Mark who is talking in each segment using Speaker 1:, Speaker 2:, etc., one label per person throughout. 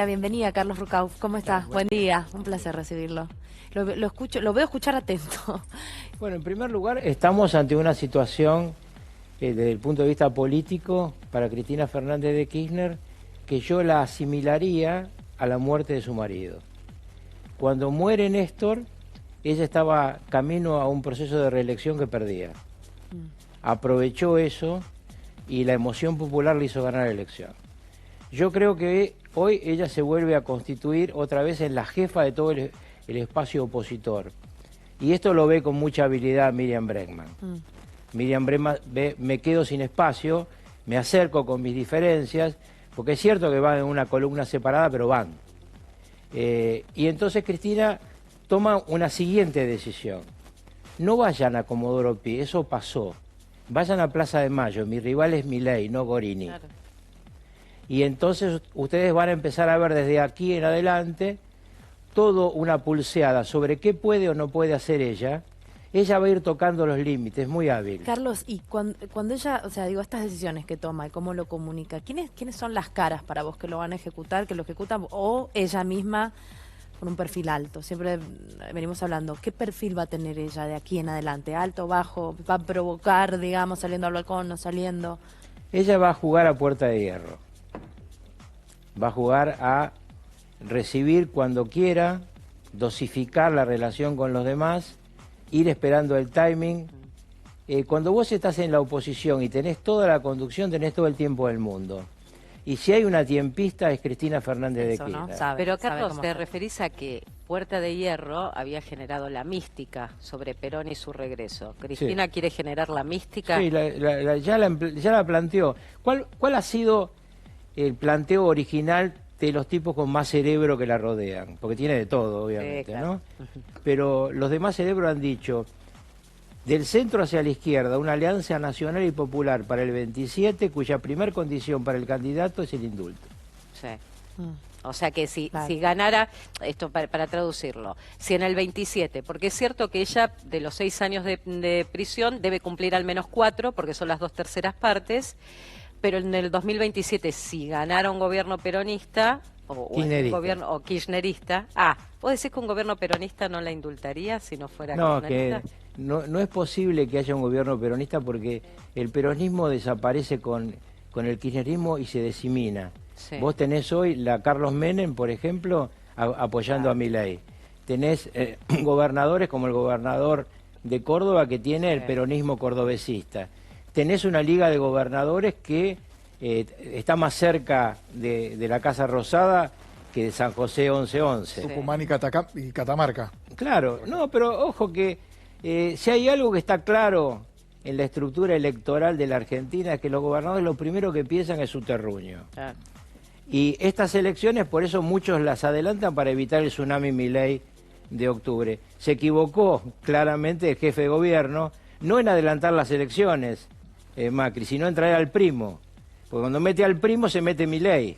Speaker 1: la bienvenida, Carlos Rucauf. ¿Cómo está? Buen día, un placer recibirlo. Lo veo escuchar atento.
Speaker 2: Bueno, en primer lugar, estamos ante una situación desde el punto de vista político para Cristina Fernández de Kirchner que yo la asimilaría a la muerte de su marido. Cuando muere Néstor, ella estaba camino a un proceso de reelección que perdía. Aprovechó eso y la emoción popular le hizo ganar la elección. Yo creo que hoy ella se vuelve a constituir otra vez en la jefa de todo el espacio opositor. Y esto lo ve con mucha habilidad Miriam Bregman. Miriam Bregman ve, me quedo sin espacio, me acerco con mis diferencias, porque es cierto que van en una columna separada, pero van. Y entonces Cristina toma una siguiente decisión. No vayan a Comodoro Pi, eso pasó. Vayan a Plaza de Mayo, mi rival es Milei, no Gorini. Claro. Y entonces ustedes van a empezar a ver desde aquí en adelante todo una pulseada sobre qué puede o no puede hacer ella. Ella va a ir tocando los límites, muy hábil.
Speaker 1: Carlos, y cuando ella, o sea, digo, estas decisiones que toma y cómo lo comunica, ¿quiénes son las caras para vos que lo van a ejecutar, que lo ejecutan, o ella misma con un perfil alto? Siempre venimos hablando, ¿qué perfil va a tener ella de aquí en adelante? ¿Alto, bajo? ¿Va a provocar, digamos, saliendo al balcón, no saliendo?
Speaker 2: Ella va a jugar a puerta de hierro. Va a jugar a recibir cuando quiera, dosificar la relación con los demás, ir esperando el timing. Cuando vos estás en la oposición y tenés toda la conducción, tenés todo el tiempo del mundo. Y si hay una tiempista es Cristina Fernández de Kirchner.
Speaker 3: ¿No? Pero Carlos, te referís a que Puerta de Hierro había generado la mística sobre Perón y su regreso. ¿Cristina quiere generar la mística?
Speaker 2: Sí, ya la planteó. ¿Cuál ha sido el planteo original de los tipos con más cerebro que la rodean? Porque tiene de todo, obviamente, claro, ¿no? Pero los demás cerebros han dicho, del centro hacia la izquierda, una alianza nacional y popular para el 27, cuya primer condición para el candidato es el indulto.
Speaker 3: Sí. O sea que si ganara, esto para traducirlo, si en el 27, porque es cierto que ella de los 6 años de prisión debe cumplir al menos 4, porque son las 2/3 partes, pero en el 2027, si ganara un gobierno peronista o un gobierno kirchnerista, ¿vos decís que un gobierno peronista no la indultaría si no fuera kirchnerista?
Speaker 2: No es posible que haya un gobierno peronista porque el peronismo desaparece con el kirchnerismo y se disemina. Sí. Vos tenés hoy la Carlos Menem, por ejemplo, apoyando a Milei. Tenés gobernadores como el gobernador de Córdoba que tiene el peronismo cordobesista. Tenés una liga de gobernadores que está más cerca de la Casa Rosada que de San José 1111.
Speaker 4: Tucumán y Catamarca.
Speaker 2: Claro, no, pero ojo que si hay algo que está claro en la estructura electoral de la Argentina es que los gobernadores lo primero que piensan es su terruño. Y estas elecciones, por eso muchos las adelantan para evitar el tsunami Milei de octubre. Se equivocó claramente el jefe de gobierno, no en adelantar las elecciones, Macri, sino en traer al primo. Porque cuando mete al primo se mete Milei.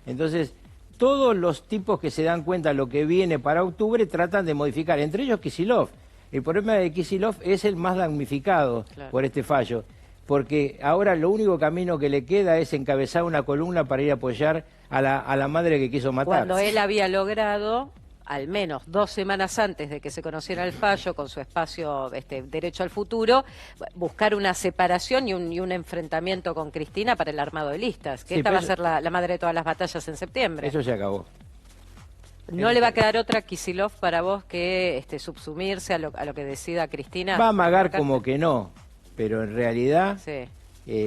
Speaker 2: Entonces, todos los tipos que se dan cuenta de lo que viene para octubre tratan de modificar, entre ellos Kicillof. El problema de Kicillof es el más damnificado por este fallo, porque ahora lo único camino que le queda es encabezar una columna para ir a apoyar a la madre que quiso matar.
Speaker 3: Cuando él había logrado, al menos 2 semanas antes de que se conociera el fallo, con su espacio Derecho al Futuro, buscar una separación y un enfrentamiento con Cristina para el armado de listas, que esta va a ser la madre de todas las batallas en septiembre.
Speaker 2: Eso se acabó.
Speaker 3: ¿No le va a quedar otra Kicillof para vos que subsumirse a lo que decida Cristina?
Speaker 2: Va a amagar como que no, pero en realidad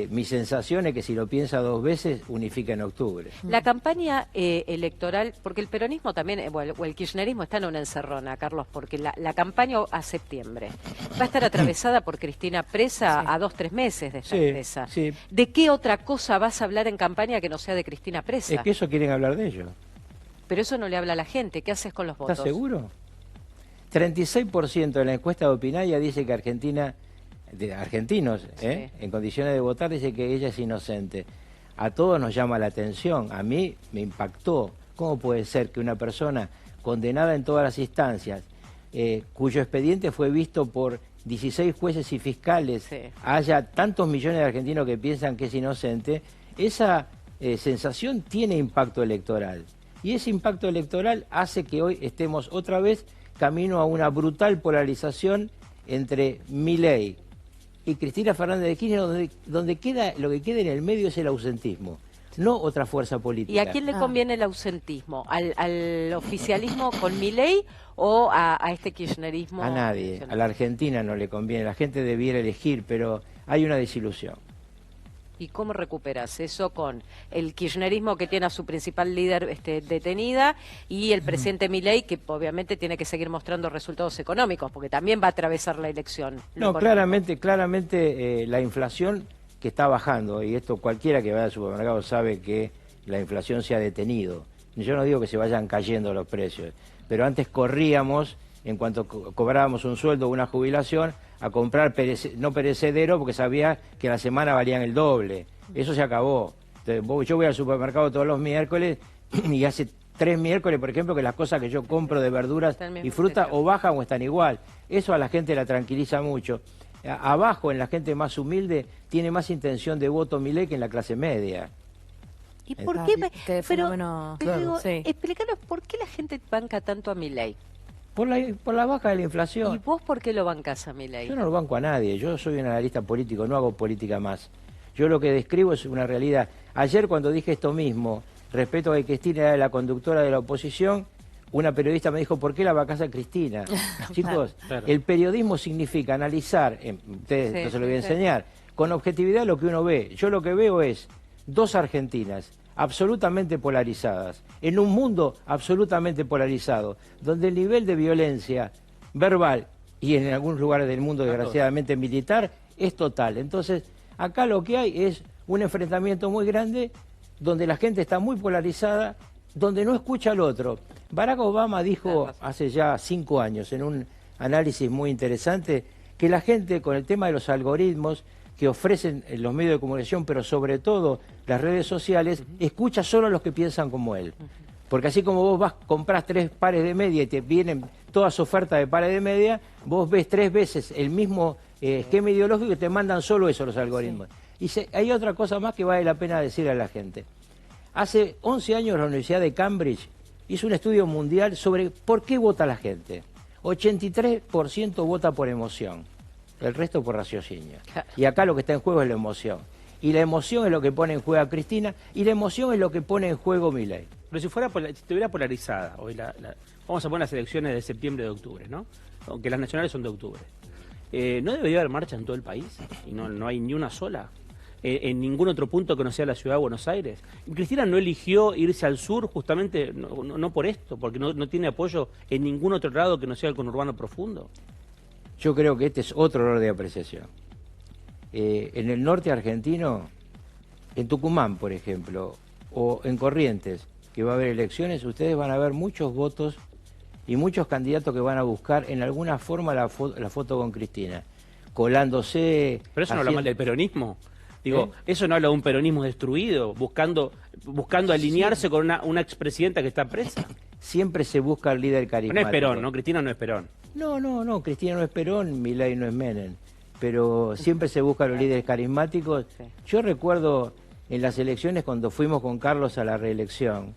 Speaker 2: mi sensación es que si lo piensa 2 veces, unifica en octubre.
Speaker 3: La campaña electoral, porque el peronismo también, o el kirchnerismo está en una encerrona, Carlos, porque la campaña a septiembre va a estar atravesada por Cristina presa a 2-3 meses de estar presa. ¿De qué otra cosa vas a hablar en campaña que no sea de Cristina presa?
Speaker 2: Es que eso quieren hablar de ellos.
Speaker 3: Pero eso no le habla a la gente. ¿Qué haces con los votos?
Speaker 2: ¿Estás seguro? 36% de la encuesta de Opinaya dice que argentinos, en condiciones de votar, dice que ella es inocente. A todos nos llama la atención. A mí me impactó. ¿Cómo puede ser que una persona condenada en todas las instancias, cuyo expediente fue visto por 16 jueces y fiscales, haya tantos millones de argentinos que piensan que es inocente? Esa sensación tiene impacto electoral. Y ese impacto electoral hace que hoy estemos otra vez camino a una brutal polarización entre Milei y Cristina Fernández de Kirchner, donde queda, lo que queda en el medio es el ausentismo, no otra fuerza política.
Speaker 3: ¿Y a quién le conviene el ausentismo? ¿Al oficialismo con Milei o a este kirchnerismo?
Speaker 2: A nadie, a la Argentina no le conviene, la gente debiera elegir, pero hay una desilusión.
Speaker 3: ¿Y cómo recuperas eso con el kirchnerismo que tiene a su principal líder detenida y el presidente Milei, que obviamente tiene que seguir mostrando resultados económicos, porque también va a atravesar la elección?
Speaker 2: No, claramente la inflación que está bajando, y esto cualquiera que vaya al supermercado sabe que la inflación se ha detenido. Yo no digo que se vayan cayendo los precios, pero antes corríamos, en cuanto cobrábamos un sueldo o una jubilación, a comprar no perecedero porque sabía que a la semana valían el doble. Eso se acabó. Entonces, yo voy al supermercado todos los miércoles y hace 3 miércoles, por ejemplo, que las cosas que yo compro de verduras y fruta o bajan o están igual. Eso a la gente la tranquiliza mucho. Abajo, en la gente más humilde, tiene más intención de voto Milei que en la clase media.
Speaker 3: ¿Y por qué?
Speaker 1: Pero
Speaker 3: digo, explícanos por qué la gente banca tanto a Milei.
Speaker 2: Por la baja de la inflación.
Speaker 3: ¿Y vos por qué lo bancás a Milei?
Speaker 2: Yo no lo banco a nadie, yo soy un analista político, no hago política más. Yo lo que describo es una realidad. Ayer cuando dije esto mismo, respecto a que Cristina era la conductora de la oposición, una periodista me dijo, ¿por qué la bancás a Cristina? Chicos, claro. El periodismo significa analizar, ustedes no se lo voy a enseñar, con objetividad lo que uno ve. Yo lo que veo es 2 Argentinas absolutamente polarizadas, en un mundo absolutamente polarizado, donde el nivel de violencia verbal y en algunos lugares del mundo desgraciadamente militar es total. Entonces, acá lo que hay es un enfrentamiento muy grande donde la gente está muy polarizada, donde no escucha al otro. Barack Obama dijo hace ya 5 años en un análisis muy interesante que la gente con el tema de los algoritmos que ofrecen los medios de comunicación, pero sobre todo las redes sociales, escucha solo a los que piensan como él. Porque así como vos compras 3 pares de media y te vienen todas ofertas de pares de media, vos ves 3 veces el mismo esquema ideológico y te mandan solo eso los algoritmos. Y hay otra cosa más que vale la pena decir a la gente. Hace 11 años la Universidad de Cambridge hizo un estudio mundial sobre por qué vota la gente. 83% vota por emoción, el resto por raciocinio. Y acá lo que está en juego es la emoción. Y la emoción es lo que pone en juego a Cristina, y la emoción es lo que pone en juego Milei.
Speaker 5: Pero si estuviera polarizada, hoy vamos a poner las elecciones de septiembre, de octubre, ¿no? Aunque las nacionales son de octubre. ¿No debería haber marcha en todo el país? Y no hay ni una sola. En ningún otro punto que no sea la ciudad de Buenos Aires. Cristina no eligió irse al sur justamente, no por esto, porque no tiene apoyo en ningún otro lado que no sea el conurbano profundo.
Speaker 2: Yo creo que este es otro error de apreciación. En el norte argentino, en Tucumán, por ejemplo, o en Corrientes, que va a haber elecciones, ustedes van a ver muchos votos y muchos candidatos que van a buscar en alguna forma la foto con Cristina, colándose...
Speaker 5: Pero eso no habla mal del peronismo. Digo, eso no habla de un peronismo destruido, buscando alinearse con una expresidenta que está presa.
Speaker 2: Siempre se busca el líder carismático.
Speaker 5: No es Perón, ¿no? Cristina no es Perón.
Speaker 2: No, Cristina no es Perón, Milei no es Menem. Pero siempre se buscan los líderes carismáticos. Yo recuerdo en las elecciones cuando fuimos con Carlos a la reelección,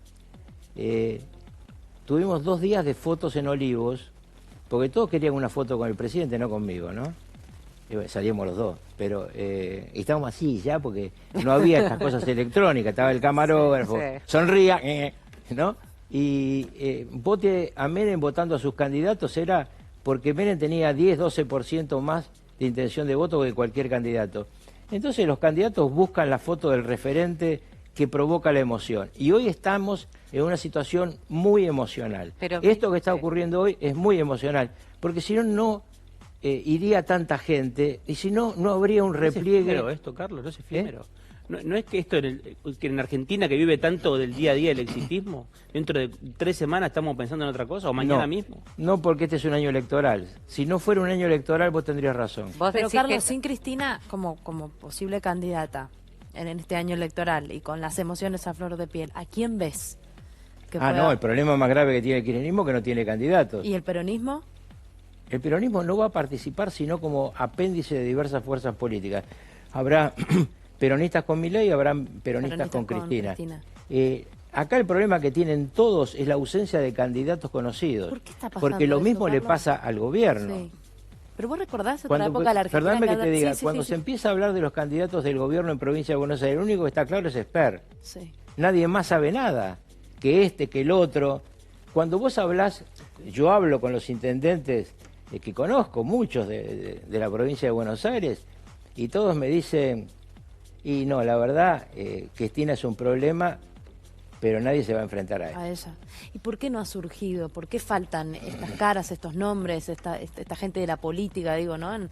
Speaker 2: tuvimos 2 días de fotos en Olivos, porque todos querían una foto con el presidente, no conmigo, ¿no? Salíamos los 2, pero estábamos así ya porque no había estas cosas electrónicas, estaba el camarógrafo, sonría, ¿no? Y vote a Menem votando a sus candidatos era porque Menem tenía 10-12% más de intención de voto que cualquier candidato. Entonces los candidatos buscan la foto del referente que provoca la emoción. Y hoy estamos en una situación muy emocional. Pero esto que está ocurriendo hoy es muy emocional, porque si no iría tanta gente, y si no habría un repliegue...
Speaker 5: ¿No es efímero esto, Carlos? ¿No es efímero? ¿No es que esto que en Argentina, que vive tanto del día a día el exitismo, dentro de 3 semanas estamos pensando en otra cosa, o mañana mismo?
Speaker 2: No, porque este es un año electoral. Si no fuera un año electoral, vos tendrías razón.
Speaker 1: Pero Carlos, sin Cristina como posible candidata en este año electoral y con las emociones a flor de piel, ¿a quién ves?
Speaker 2: No, el problema más grave que tiene el kirchnerismo es que no tiene candidatos.
Speaker 1: ¿Y el peronismo?
Speaker 2: El peronismo no va a participar sino como apéndice de diversas fuerzas políticas. Habrá peronistas con Milei y habrá peronistas con Cristina. acá el problema que tienen todos es la ausencia de candidatos conocidos.
Speaker 1: ¿Por qué está pasando
Speaker 2: Porque lo
Speaker 1: eso,
Speaker 2: mismo le
Speaker 1: Carlos?
Speaker 2: pasa al gobierno.
Speaker 1: Sí. Pero vos recordás otra época de la Argentina.
Speaker 2: Perdóname que te diga,
Speaker 1: Sí,
Speaker 2: cuando
Speaker 1: sí,
Speaker 2: se
Speaker 1: sí.
Speaker 2: empieza a hablar de los candidatos del gobierno en provincia de Buenos Aires, lo único que está claro es Esper.
Speaker 1: Sí.
Speaker 2: Nadie más sabe nada, que este, que el otro. Cuando vos hablás, yo hablo con los intendentes que conozco, muchos de la provincia de Buenos Aires, y todos me dicen, y no, la verdad, Cristina es un problema, pero nadie se va a enfrentar a él.
Speaker 1: A ella. ¿Y por qué no ha surgido? ¿Por qué faltan estas caras, estos nombres, esta gente de la política, digo, ¿no? El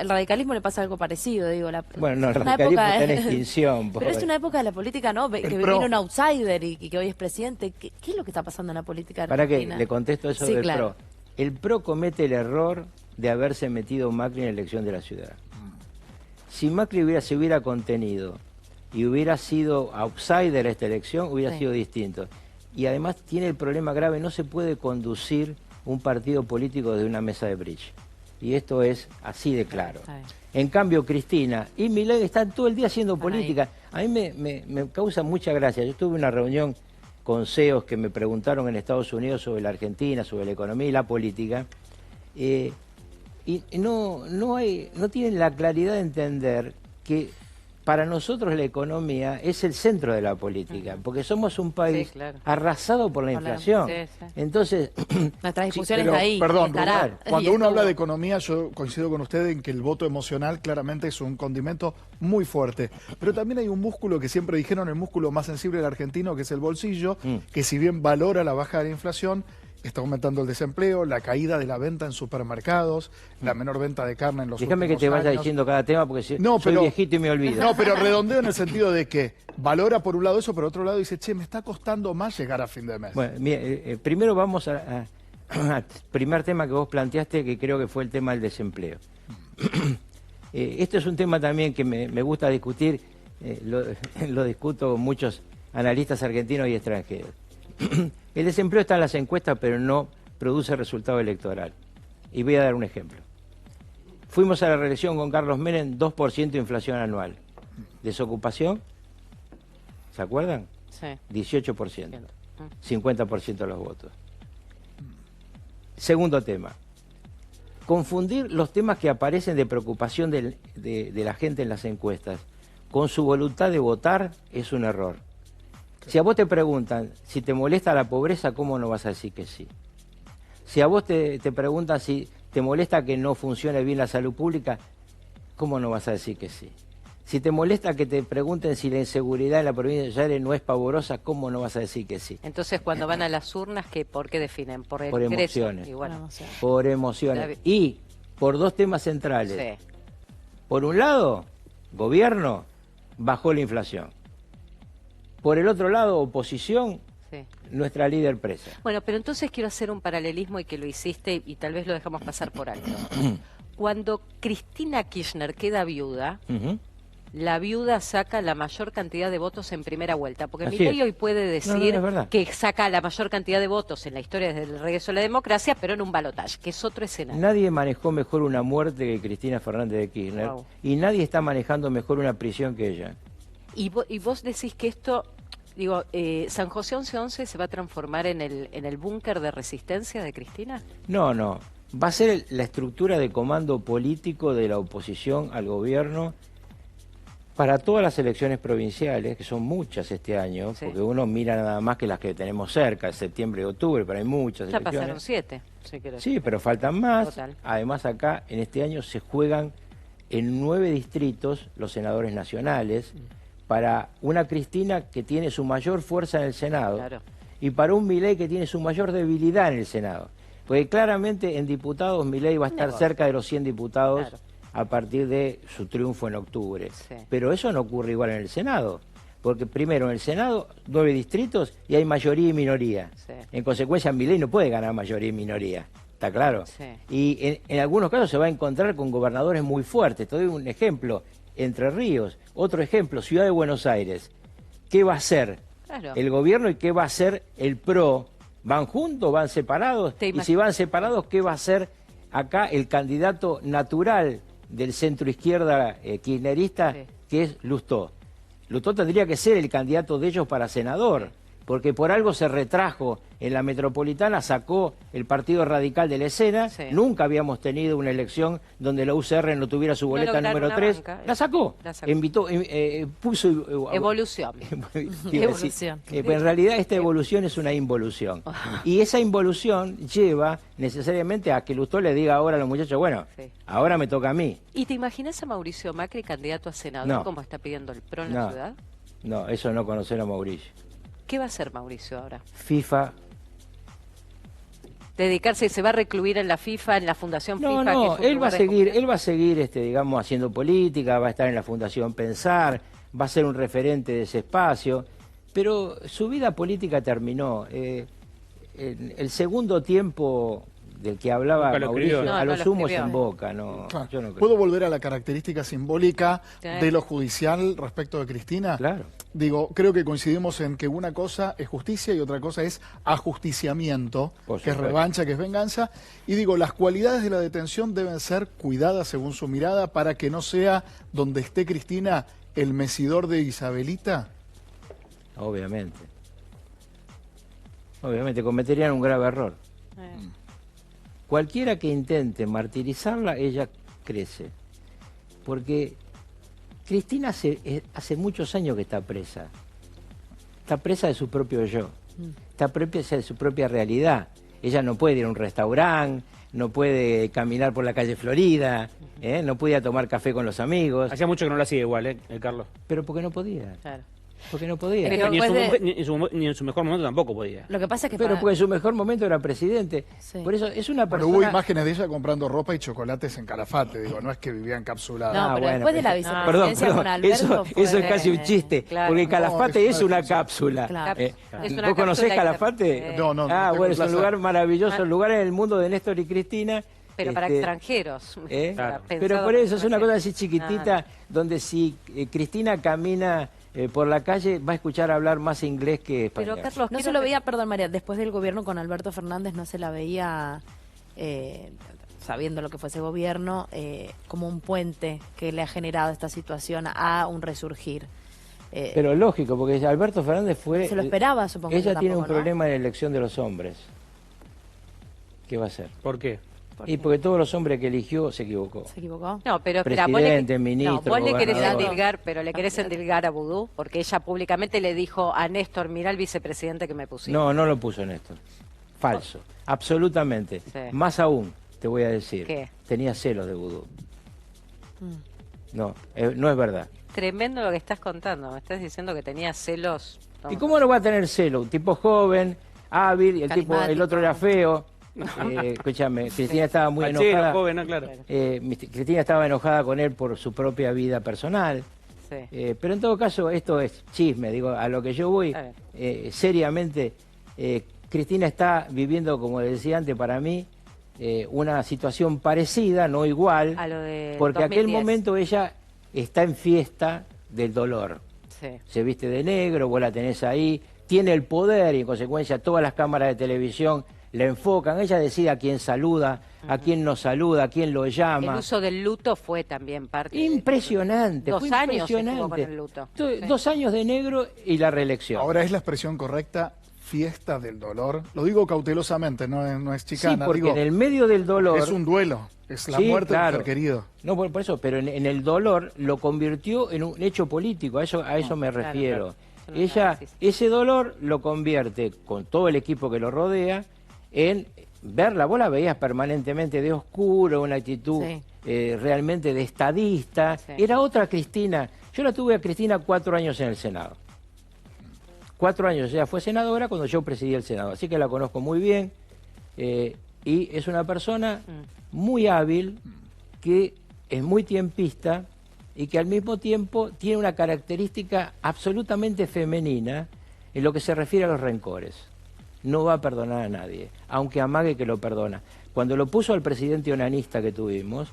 Speaker 1: radicalismo le pasa algo parecido, digo.
Speaker 2: Bueno, no, el
Speaker 1: una
Speaker 2: radicalismo
Speaker 1: época,
Speaker 2: está en extinción.
Speaker 1: Pero es una época de la política, ¿no? Que vino un outsider y que hoy es presidente. ¿Qué es lo que está pasando en la política
Speaker 2: Para que
Speaker 1: argentina?
Speaker 2: le contesto eso
Speaker 1: Sí,
Speaker 2: del
Speaker 1: claro.
Speaker 2: PRO. El PRO comete el error de haberse metido Macri en la elección de la ciudad. Si Macri se hubiera contenido y hubiera sido outsider a esta elección, hubiera sido distinto. Y además tiene el problema grave, no se puede conducir un partido político desde una mesa de bridge. Y esto es así de claro. En cambio, Cristina y Milei están todo el día haciendo política. A mí me causa mucha gracia. Yo tuve una reunión con CEOs que me preguntaron en Estados Unidos sobre la Argentina, sobre la economía y la política. Y no tienen la claridad de entender que para nosotros la economía es el centro de la política, porque somos un país arrasado por la inflación. Entonces,
Speaker 1: nuestra discusión es ahí.
Speaker 4: Perdón,
Speaker 1: estará,
Speaker 4: cuando uno habla de economía, yo coincido con usted en que el voto emocional claramente es un condimento muy fuerte. Pero también hay un músculo que siempre dijeron, el músculo más sensible del argentino, que es el bolsillo, que si bien valora la baja de la inflación, está aumentando el desempleo, la caída de la venta en supermercados, la menor venta de carne en los últimos años.
Speaker 2: Déjame que te vaya diciendo cada tema porque soy viejito y me olvido.
Speaker 4: No, pero redondeo en el sentido de que valora por un lado eso, por otro lado dice, che, me está costando más llegar a fin de mes.
Speaker 2: Bueno, primero vamos al primer tema que vos planteaste, que creo que fue el tema del desempleo. Esto es un tema también que me gusta discutir, lo discuto con muchos analistas argentinos y extranjeros. El desempleo está en las encuestas, pero no produce resultado electoral. Y voy a dar un ejemplo. Fuimos a la reelección con Carlos Menem, 2% de inflación anual. Desocupación, ¿se acuerdan?
Speaker 3: Sí.
Speaker 2: 18%, 50% de los votos. Segundo tema. Confundir los temas que aparecen de preocupación de la gente en las encuestas con su voluntad de votar es un error. Si a vos te preguntan si te molesta la pobreza, ¿cómo no vas a decir que sí? Si a vos te preguntan si te molesta que no funcione bien la salud pública, ¿cómo no vas a decir que sí? Si te molesta que te pregunten si la inseguridad en la provincia de Buenos Aires no es pavorosa, ¿cómo no vas a decir que sí?
Speaker 3: Entonces, cuando van a las urnas, ¿por qué definen? Por el
Speaker 2: Por
Speaker 3: ingreso.
Speaker 2: emociones.
Speaker 3: Y bueno,
Speaker 2: Por emociones. Y por dos temas centrales.
Speaker 3: sí.
Speaker 2: Por un lado, gobierno bajó la inflación. Por el otro lado, oposición,
Speaker 3: Sí.
Speaker 2: nuestra líder presa.
Speaker 3: Bueno, pero entonces quiero hacer un paralelismo y que lo hiciste y tal vez lo dejamos pasar por alto. Cuando Cristina Kirchner queda viuda, la viuda saca la mayor cantidad de votos en primera vuelta, porque
Speaker 2: Así
Speaker 3: Milei
Speaker 2: es.
Speaker 3: hoy puede decir
Speaker 2: es verdad.
Speaker 3: que saca la mayor cantidad de votos en la historia desde el regreso a la democracia, pero en un balotaje, que es otro escenario.
Speaker 2: Nadie manejó mejor una muerte que Cristina Fernández de Kirchner.
Speaker 3: Wow.
Speaker 2: Y nadie está manejando mejor una prisión que ella.
Speaker 3: Y vos decís que esto, digo, San José 1111 se va a transformar en el búnker de resistencia de Cristina.
Speaker 2: No. Va a ser la estructura de comando político de la oposición al gobierno para todas las elecciones provinciales, que son muchas este año,
Speaker 3: Sí.
Speaker 2: porque uno mira nada más que las que tenemos cerca, septiembre y octubre, pero hay muchas
Speaker 3: Ya
Speaker 2: elecciones.
Speaker 3: pasaron 7, si querés.
Speaker 2: Sí, pero faltan más.
Speaker 3: Total.
Speaker 2: Además, acá, en este año, se juegan en 9 distritos los senadores nacionales para una Cristina que tiene su mayor fuerza en el Senado
Speaker 3: Claro.
Speaker 2: y para un Milei que tiene su mayor debilidad en el Senado. Porque claramente en diputados Milei va a estar cerca de los 100 diputados
Speaker 3: Claro.
Speaker 2: a partir de su triunfo en octubre.
Speaker 3: Sí.
Speaker 2: Pero eso no ocurre igual en el Senado. Porque primero en el Senado 9 distritos y hay mayoría y minoría.
Speaker 3: Sí.
Speaker 2: En consecuencia Milei no puede ganar mayoría y minoría. ¿Está claro?
Speaker 3: Sí.
Speaker 2: Y en algunos casos se va a encontrar con gobernadores muy fuertes. Te doy un ejemplo. Entre Ríos. Otro ejemplo, Ciudad de Buenos Aires. ¿Qué va a hacer
Speaker 3: Claro.
Speaker 2: el gobierno y qué va a hacer el PRO? ¿Van juntos? ¿Van separados? Y si van separados, ¿qué va a hacer acá el candidato natural del centro izquierda kirchnerista,
Speaker 3: Sí.
Speaker 2: que es Lustó? Lustó tendría que ser el candidato de ellos para senador. porque por algo se retrajo en la metropolitana, sacó el Partido Radical de la escena, nunca habíamos tenido una elección donde la UCR no tuviera su boleta número 3, la sacó, invitó, puso...
Speaker 3: Evolución.
Speaker 2: Evolución. Pero en realidad esta evolución es una involución, y esa involución lleva necesariamente a que Lustó le diga ahora a los muchachos, bueno, ahora me toca a mí.
Speaker 3: ¿Y te imaginas a Mauricio Macri candidato a senador como está pidiendo el PRO en la ciudad?
Speaker 2: No, eso no conocer a Mauricio.
Speaker 3: ¿Qué va a hacer Mauricio ahora?
Speaker 2: FIFA.
Speaker 3: Dedicarse, se va a recluir en la FIFA, en la Fundación FIFA.
Speaker 2: No, él va a seguir, digamos, haciendo política, va a estar en la Fundación Pensar, va a ser un referente de ese espacio, pero su vida política terminó. El segudo tiempo del que hablaba Mauricio, a lo sumo se invoca. No,
Speaker 4: claro.
Speaker 2: Yo no creo.
Speaker 4: ¿Puedo volver a la característica simbólica de lo judicial respecto de Cristina?
Speaker 2: Claro.
Speaker 4: Digo, creo que coincidimos en que una cosa es justicia y otra cosa es ajusticiamiento, que es revancha, que es venganza. Y digo, las cualidades de la detención deben ser cuidadas según su mirada para que no sea donde esté Cristina el mesidor de Isabelita.
Speaker 2: Obviamente. Obviamente, cometerían un grave error. Cualquiera que intente martirizarla, ella crece. Porque Cristina hace muchos años que está presa. Está presa de su propio yo. Está presa de su propia realidad. Ella no puede ir a un restaurante, no puede caminar por la calle Florida, no puede ir a tomar café con los amigos.
Speaker 5: Hacía mucho que no lo hacía igual, Carlos.
Speaker 2: Pero porque no podía.
Speaker 3: Claro.
Speaker 2: Porque no podía.
Speaker 5: Ni en su mejor momento tampoco podía.
Speaker 1: Lo que pasa es que
Speaker 2: pero porque en su mejor momento era presidente. Sí. Por eso es una persona...
Speaker 4: Pero hubo imágenes de ella comprando ropa y chocolates en Calafate, digo, no es que vivía encapsulada.
Speaker 1: No, pero después de la vicepresidencia con Alberto
Speaker 2: eso es casi un chiste, porque Calafate es una cápsula.
Speaker 1: Claro.
Speaker 2: ¿Vos conocés Calafate?
Speaker 4: No.
Speaker 2: Bueno, es un lugar maravilloso, un lugar en el mundo de Néstor y Cristina.
Speaker 3: Pero para extranjeros.
Speaker 2: Claro. Pero por eso es una cosa así chiquitita, donde si Cristina camina por la calle va a escuchar hablar más inglés que español.
Speaker 1: Pero Carlos, no se lo veía, perdón María, después del gobierno con Alberto Fernández no se la veía, sabiendo lo que fue ese gobierno, como un puente que le ha generado esta situación a un resurgir.
Speaker 2: Pero lógico, porque Alberto Fernández fue...
Speaker 1: Se lo esperaba, supongo.
Speaker 2: Ella tiene un problema en la elección de los hombres. ¿Qué va a hacer?
Speaker 5: ¿Por qué?
Speaker 2: Y porque todos los hombres que eligió se equivocó.
Speaker 1: ¿Se equivocó?
Speaker 3: No, pero
Speaker 2: presidente, ministro,
Speaker 3: vos le querés endilgar, pero le querés endilgar a Vudú, porque ella públicamente le dijo a Néstor, mirá el vicepresidente que me pusiste.
Speaker 2: No lo puso Néstor. Falso. Absolutamente. Sí. Más aún, te voy a decir.
Speaker 3: ¿Qué?
Speaker 2: Tenía celos de Vudú. No es verdad.
Speaker 3: Tremendo lo que estás contando. Me estás diciendo que tenía celos.
Speaker 2: ¿Y cómo no va a tener celos? Un tipo joven, hábil, el otro era feo. Escúchame, Cristina estaba muy enojada.
Speaker 5: Joven, ¿no? Claro.
Speaker 2: Cristina estaba enojada con él por su propia vida personal. Sí. Pero en todo caso, esto es chisme, digo, a lo que yo voy, seriamente, Cristina está viviendo, como decía antes, para mí, una situación parecida, no igual,
Speaker 3: a lo de
Speaker 2: porque
Speaker 3: 2010.
Speaker 2: aquel momento ella está en fiesta del dolor.
Speaker 3: Sí.
Speaker 2: Se viste de negro, vos la tenés ahí, tiene el poder y en consecuencia todas las cámaras de televisión le enfocan, ella decide a quién saluda, a quién no saluda, a quién lo llama.
Speaker 3: El uso del luto fue también parte
Speaker 2: impresionante,
Speaker 3: de... 2 años
Speaker 2: impresionante.
Speaker 3: estuvo con el luto.
Speaker 2: 2 años de negro y la reelección.
Speaker 4: Ahora, ¿es la expresión correcta, fiesta del dolor? Lo digo cautelosamente, no es chicana.
Speaker 2: Sí, porque
Speaker 4: digo,
Speaker 2: en el medio del dolor...
Speaker 4: Es un duelo, es la muerte de un ser querido.
Speaker 2: No, por eso, pero en el dolor lo convirtió en un hecho político, a eso me refiero. Claro. Ella, ese dolor lo convierte, con todo el equipo que lo rodea, en verla, vos la veías permanentemente de oscuro, una actitud realmente de estadista, era otra Cristina. Yo la tuve a Cristina 4 años en el Senado. 4 años, ella fue senadora cuando yo presidí el Senado, así que la conozco muy bien, y es una persona muy hábil, que es muy tiempista, y que al mismo tiempo tiene una característica absolutamente femenina en lo que se refiere a los rencores. No va a perdonar a nadie, aunque amague que lo perdona. Cuando lo puso al presidente onanista que tuvimos,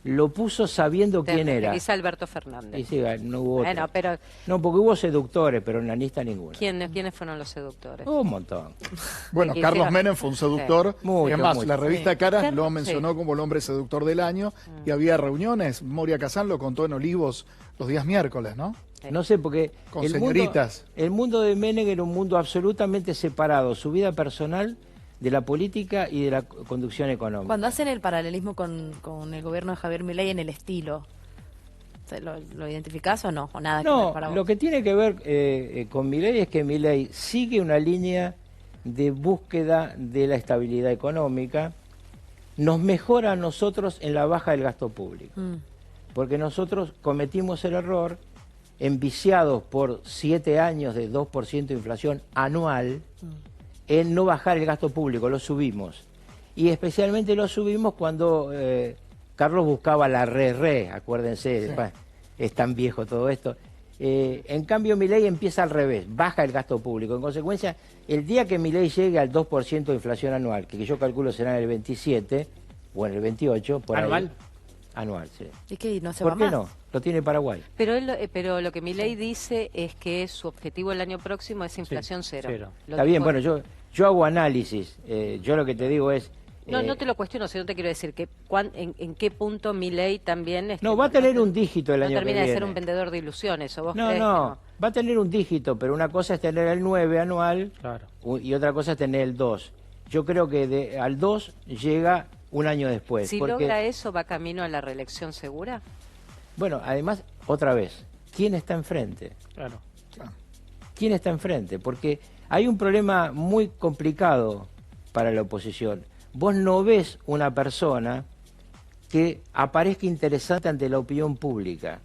Speaker 2: lo puso sabiendo quién era.
Speaker 3: Dice Alberto Fernández.
Speaker 2: Y sí, no hubo otro.
Speaker 3: Bueno, pero...
Speaker 2: No, porque hubo seductores, pero nanista ninguno.
Speaker 3: ¿Quiénes fueron los seductores?
Speaker 2: Un montón.
Speaker 4: Bueno, Carlos Menem fue un seductor.
Speaker 2: Sí. Mucho,
Speaker 4: es más,
Speaker 2: mucho.
Speaker 4: la revista Caras
Speaker 3: Carlos,
Speaker 4: lo mencionó como el hombre seductor del año y había reuniones. Moria Kazán lo contó en Olivos los días miércoles, ¿no?
Speaker 2: No sé, porque
Speaker 4: Con señoritas.
Speaker 2: El mundo de Menem era un mundo absolutamente separado, su vida personal de la política y de la conducción económica.
Speaker 1: Cuando hacen el paralelismo con el gobierno de Javier Milei en el estilo, ¿lo identificás o no? ¿O nada que
Speaker 2: No,
Speaker 1: ver para vos?
Speaker 2: lo que tiene que ver con Milei es que Milei sigue una línea de búsqueda de la estabilidad económica, nos mejora a nosotros en la baja del gasto público, porque nosotros cometimos el error, enviciados por 7 años de 2% de inflación anual, en no bajar el gasto público, lo subimos. Y especialmente lo subimos cuando Carlos buscaba la acuérdense,
Speaker 1: Sí.
Speaker 2: Es tan viejo todo esto. En cambio Milei empieza al revés, baja el gasto público. En consecuencia, el día que Milei llegue al 2% de inflación anual, que yo calculo será en el 27 o en el 28, por
Speaker 5: ¿Anual?
Speaker 2: ahí. Anual, sí.
Speaker 1: ¿Y qué? ¿No se
Speaker 2: ¿Por
Speaker 1: va
Speaker 2: qué
Speaker 1: más?
Speaker 2: no? Lo tiene Paraguay.
Speaker 3: Pero lo que Milei dice es que su objetivo el año próximo es inflación cero. Lo
Speaker 2: Está bien,
Speaker 3: dijo-
Speaker 2: bueno, yo hago análisis. Yo lo que te digo es...
Speaker 3: No te lo cuestiono, sino te quiero decir que en qué punto Milei también...
Speaker 2: No, va a tener un dígito el
Speaker 3: no
Speaker 2: año que
Speaker 3: termina de ser
Speaker 2: viene.
Speaker 3: un vendedor de ilusiones, ¿o vos
Speaker 2: No,
Speaker 3: crees que
Speaker 2: no, va a tener un dígito, pero una cosa es tener el 9 anual
Speaker 5: Claro.
Speaker 2: y otra cosa es tener el 2. Yo creo que al 2 llega un año después.
Speaker 3: Si
Speaker 2: porque,
Speaker 3: logra eso, ¿va camino a la reelección segura?
Speaker 2: bueno, además, otra vez, ¿quién está enfrente?
Speaker 5: Claro.
Speaker 2: ¿Quién está enfrente? Porque hay un problema muy complicado para la oposición. Vos no ves una persona que aparezca interesante ante la opinión pública.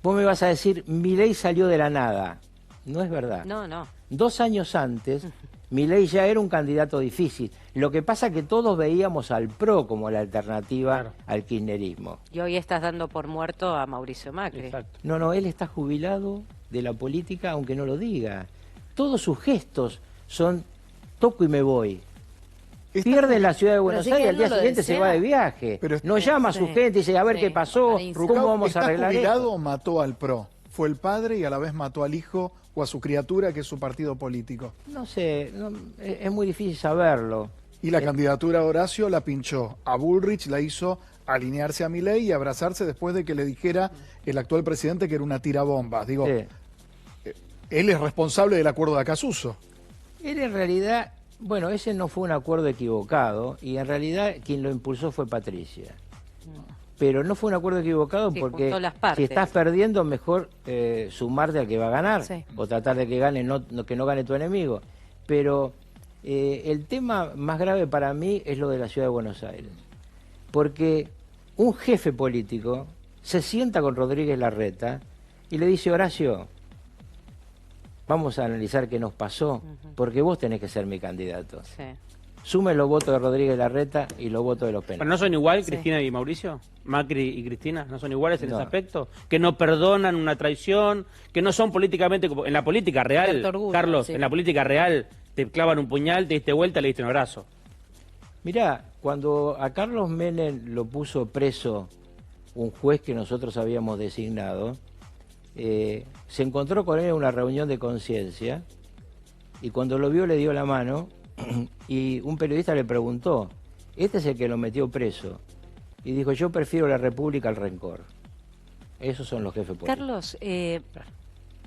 Speaker 2: Vos me vas a decir, Milei salió de la nada. No es verdad.
Speaker 3: No.
Speaker 2: 2 años antes, Milei ya era un candidato difícil. Lo que pasa que todos veíamos al PRO como la alternativa
Speaker 5: Claro.
Speaker 2: al kirchnerismo.
Speaker 3: Y hoy estás dando por muerto a Mauricio Macri.
Speaker 5: Exacto.
Speaker 2: No, él está jubilado de la política, aunque no lo diga. Todos sus gestos son toco y me voy. Pierde la ciudad de Buenos
Speaker 1: sí que
Speaker 2: Aires,
Speaker 1: él
Speaker 2: al día
Speaker 1: no lo
Speaker 2: siguiente se
Speaker 1: desea.
Speaker 2: va de viaje.
Speaker 4: Pero
Speaker 2: no llama a su
Speaker 1: sí.
Speaker 2: gente y dice, a ver
Speaker 1: Sí,
Speaker 2: qué pasó,
Speaker 1: rarísimo.
Speaker 2: cómo vamos a
Speaker 4: ¿Está
Speaker 2: arreglar
Speaker 4: jubilado
Speaker 2: esto.
Speaker 4: o mató al PRO? Fue el padre y a la vez mató al hijo o a su criatura, que es su partido político.
Speaker 2: No sé, es muy difícil saberlo.
Speaker 4: Y la candidatura a Horacio la pinchó. A Bullrich la hizo alinearse a Milei y abrazarse después de que le dijera el actual presidente que era una tirabombas. Digo,
Speaker 2: Sí.
Speaker 4: él es responsable del acuerdo de Acasuso.
Speaker 2: Él en realidad, bueno, ese no fue un acuerdo equivocado y en realidad quien lo impulsó fue Patricia. Pero no fue un acuerdo equivocado
Speaker 3: Sí,
Speaker 2: porque
Speaker 3: juntó las
Speaker 2: si
Speaker 3: partes.
Speaker 2: estás perdiendo, mejor sumarte al que va a ganar
Speaker 1: Sí.
Speaker 2: o tratar de que gane, que no gane tu enemigo. Pero el tema más grave para mí es lo de la ciudad de Buenos Aires. Porque un jefe político se sienta con Rodríguez Larreta y le dice, Horacio, vamos a analizar qué nos pasó, porque vos tenés que ser mi candidato.
Speaker 3: Sí.
Speaker 2: Sume los votos de Rodríguez Larreta y los votos de los
Speaker 5: ¿Pero
Speaker 2: Peña.
Speaker 5: no son igual
Speaker 1: Sí.
Speaker 5: Cristina y Mauricio? ¿Macri y Cristina? ¿No son iguales en
Speaker 2: No.
Speaker 5: ese aspecto? ¿Que no perdonan una traición? ¿Que no son políticamente... En la política real,
Speaker 1: Cierto orgullo,
Speaker 5: Carlos,
Speaker 1: sí.
Speaker 5: en la política real te clavan un puñal, te diste vuelta, le diste un abrazo.
Speaker 2: Mirá, cuando a Carlos Menem lo puso preso un juez que nosotros habíamos designado, se encontró con él en una reunión de conciencia y cuando lo vio le dio la mano y un periodista le preguntó, ¿este es el que lo metió preso? Y dijo, yo prefiero la república al rencor. Esos son los jefes políticos.
Speaker 3: Carlos,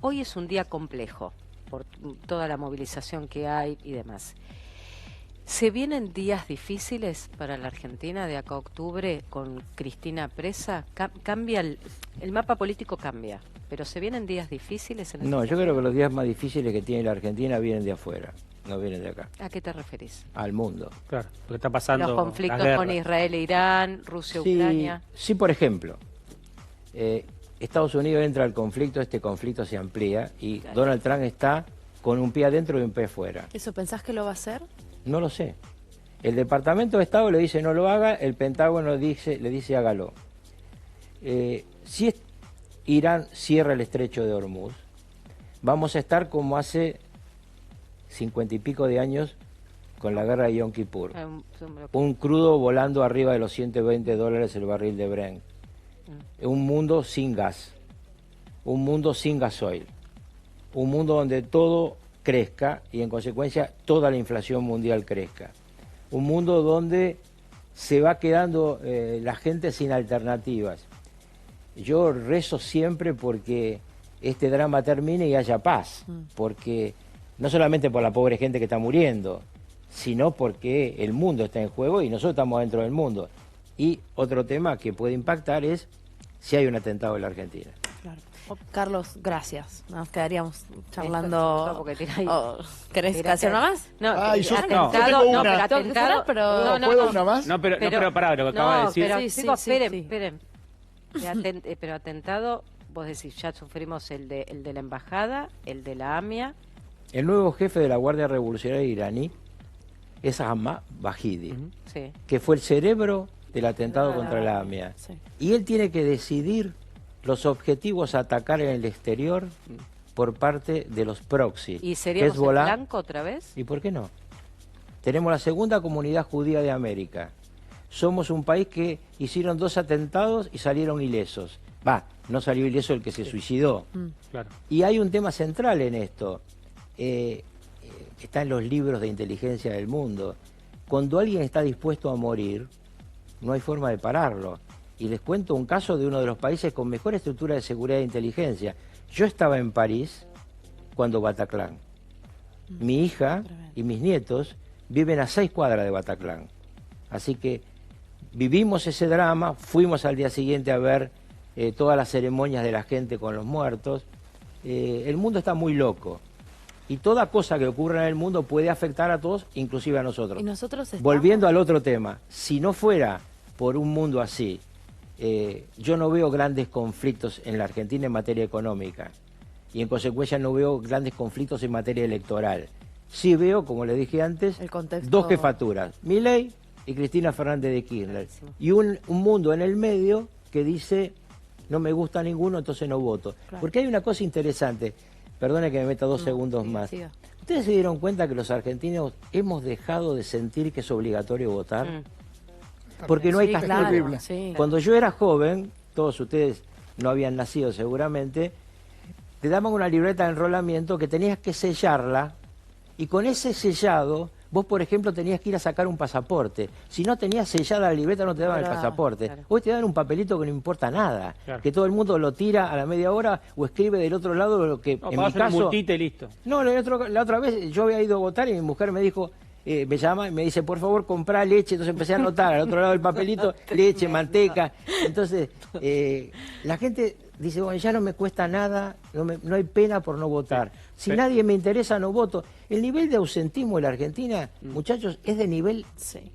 Speaker 3: hoy es un día complejo por toda la movilización que hay y demás. ¿Se vienen días difíciles para la Argentina de acá a octubre con Cristina presa? Cambia el mapa político cambia, pero ¿se vienen días difíciles en
Speaker 2: No,
Speaker 3: esta
Speaker 2: yo creo que
Speaker 3: sociedad?
Speaker 2: los días más difíciles que tiene la Argentina vienen de afuera, no vienen de acá,
Speaker 3: ¿A qué te referís?
Speaker 2: al mundo.
Speaker 5: Claro, lo que está pasando...
Speaker 3: Los conflictos
Speaker 5: las
Speaker 3: con
Speaker 5: guerras.
Speaker 3: Israel e Irán, Rusia, Ucrania.
Speaker 2: Sí, por ejemplo, Estados Unidos entra al conflicto, este conflicto se amplía y
Speaker 3: Claro.
Speaker 2: Donald Trump está con un pie adentro y un pie afuera.
Speaker 1: ¿Eso pensás que lo va a hacer?
Speaker 2: No lo sé. El Departamento de Estado le dice no lo haga, el Pentágono le dice hágalo. Si Irán cierra el estrecho de Hormuz, vamos a estar como hace 50 y pico de años con la guerra de Yom Kippur. Un crudo volando arriba de los $120 el barril de Brent. Un mundo sin gas. Un mundo sin gasoil. Un mundo donde todo crezca y en consecuencia toda la inflación mundial crezca. Un mundo donde se va quedando la gente sin alternativas. Yo rezo siempre porque este drama termine y haya paz, porque no solamente por la pobre gente que está muriendo, sino porque el mundo está en juego y nosotros estamos dentro del mundo. Y otro tema que puede impactar es si hay un atentado en la Argentina.
Speaker 1: Claro. Carlos, gracias. Nos quedaríamos charlando. ¿Querés hacer una más?
Speaker 3: No,
Speaker 4: atentado, ¿Puedo una más?
Speaker 5: No, pero pará, lo que acaba de decir.
Speaker 3: Pero, chicos, esperen. Pero atentado, vos decís, ya sufrimos el de la embajada, el de la AMIA.
Speaker 2: El nuevo jefe de la Guardia Revolucionaria iraní es Ahmad Bahidi, que fue el cerebro del atentado contra la AMIA. Sí. Y él tiene que decidir los objetivos a atacar en el exterior por parte de los proxy.
Speaker 3: ¿Y seríamos el blanco otra vez?
Speaker 2: ¿Y por qué no? Tenemos la segunda comunidad judía de América. Somos un país que hicieron 2 atentados y salieron ilesos. No salió ileso el que se suicidó.
Speaker 5: Claro.
Speaker 2: Y hay un tema central en esto. Está en los libros de inteligencia del mundo. Cuando alguien está dispuesto a morir, no hay forma de pararlo. Y les cuento un caso de uno de los países con mejor estructura de seguridad e inteligencia. Yo estaba en París cuando Bataclan. Mi hija y mis nietos viven a 6 cuadras de Bataclan. Así que vivimos ese drama, fuimos al día siguiente a ver todas las ceremonias de la gente con los muertos. El mundo está muy loco. Y toda cosa que ocurra en el mundo puede afectar a todos, inclusive a nosotros.
Speaker 1: ¿Y nosotros estamos?
Speaker 2: Volviendo al otro tema, si no fuera por un mundo así, yo no veo grandes conflictos en la Argentina en materia económica. Y en consecuencia no veo grandes conflictos en materia electoral. Sí veo, como le dije antes, 2 jefaturas, Milei y Cristina Fernández de Kirchner. Y un mundo en el medio que dice, no me gusta ninguno, entonces no voto. Claro. Porque hay una cosa interesante. Perdone que me meta 2 segundos más. Siga. ¿Ustedes se dieron cuenta que los argentinos hemos dejado de sentir que es obligatorio votar? Porque no hay castigo.
Speaker 1: Claro,
Speaker 2: Cuando yo era joven, todos ustedes no habían nacido seguramente, te daban una libreta de enrolamiento que tenías que sellarla y con ese sellado vos, por ejemplo, tenías que ir a sacar un pasaporte. Si no tenías sellada la libreta, no te daban el pasaporte. Claro. Hoy te dan un papelito que no importa nada. Claro. Que todo el mundo lo tira a la media hora o escribe del otro lado lo que en mi caso...
Speaker 5: multita y listo.
Speaker 2: No, la otra vez yo había ido a votar y mi mujer me dijo... me llama y me dice, por favor, comprá leche. Entonces empecé a anotar al otro lado del papelito, leche, manteca. Entonces, la gente dice, bueno, ya no me cuesta nada, no hay pena por no votar. Si nadie me interesa, no voto. El nivel de ausentismo en la Argentina, muchachos, es de nivel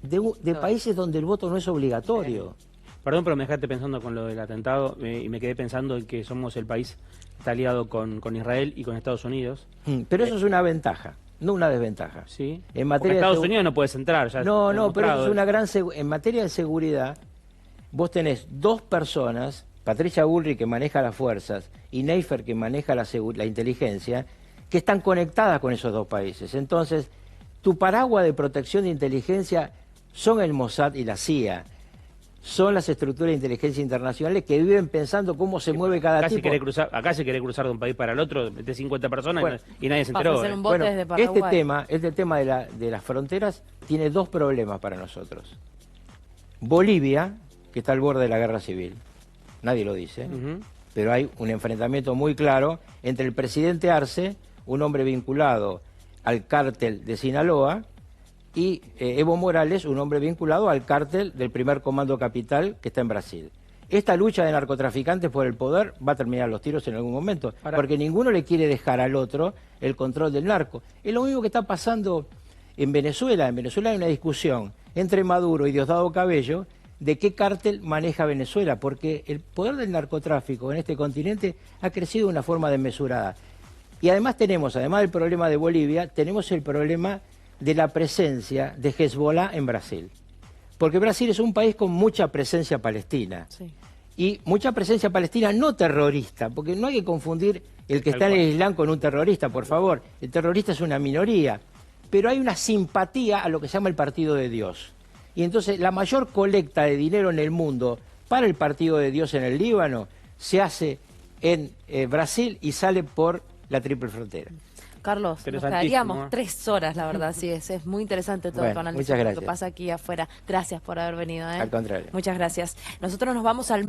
Speaker 2: de países donde el voto no es obligatorio.
Speaker 5: Perdón, pero me dejaste pensando con lo del atentado y me quedé pensando en que somos el país que está aliado con Israel y con Estados Unidos.
Speaker 2: Pero eso es una ventaja. No una desventaja.
Speaker 5: Sí.
Speaker 2: En materia
Speaker 5: Estados Unidos no puedes entrar. Ya
Speaker 2: no, pero eso es una gran... En materia de seguridad, vos tenés 2 personas, Patricia Bullrich, que maneja las fuerzas, y Neifer, que maneja la inteligencia, que están conectadas con esos 2 países. Entonces, tu paraguas de protección de inteligencia son el Mossad y la CIA. Son las estructuras de inteligencia internacionales que viven pensando cómo se mueve cada tipo.
Speaker 5: Acá se quiere cruzar de un país para el otro, de 50 personas y nadie se enteró.
Speaker 2: Bueno, este tema de las fronteras tiene 2 problemas para nosotros. Bolivia, que está al borde de la guerra civil, nadie lo dice, pero hay un enfrentamiento muy claro entre el presidente Arce, un hombre vinculado al cártel de Sinaloa, y Evo Morales, un hombre vinculado al cártel del primer comando capital que está en Brasil. Esta lucha de narcotraficantes por el poder va a terminar los tiros en algún momento, porque ninguno le quiere dejar al otro el control del narco. Es lo mismo que está pasando en Venezuela. En Venezuela hay una discusión entre Maduro y Diosdado Cabello de qué cártel maneja Venezuela, porque el poder del narcotráfico en este continente ha crecido de una forma desmesurada. Y además además del problema de Bolivia, tenemos el problema de la presencia de Hezbollah en Brasil. Porque Brasil es un país con mucha presencia palestina. Sí. Y mucha presencia palestina no terrorista, porque no hay que confundir el que está en el Islam con un terrorista, por favor. El terrorista es una minoría. pero hay una simpatía a lo que se llama el Partido de Dios. Y entonces la mayor colecta de dinero en el mundo para el Partido de Dios en el Líbano se hace en Brasil y sale por la Triple Frontera.
Speaker 1: Carlos, nos quedaríamos 3 horas, la verdad, sí, es muy interesante todo tu análisis de lo que pasa aquí afuera. Gracias por haber venido.
Speaker 2: Al contrario.
Speaker 1: Muchas gracias. Nosotros nos vamos al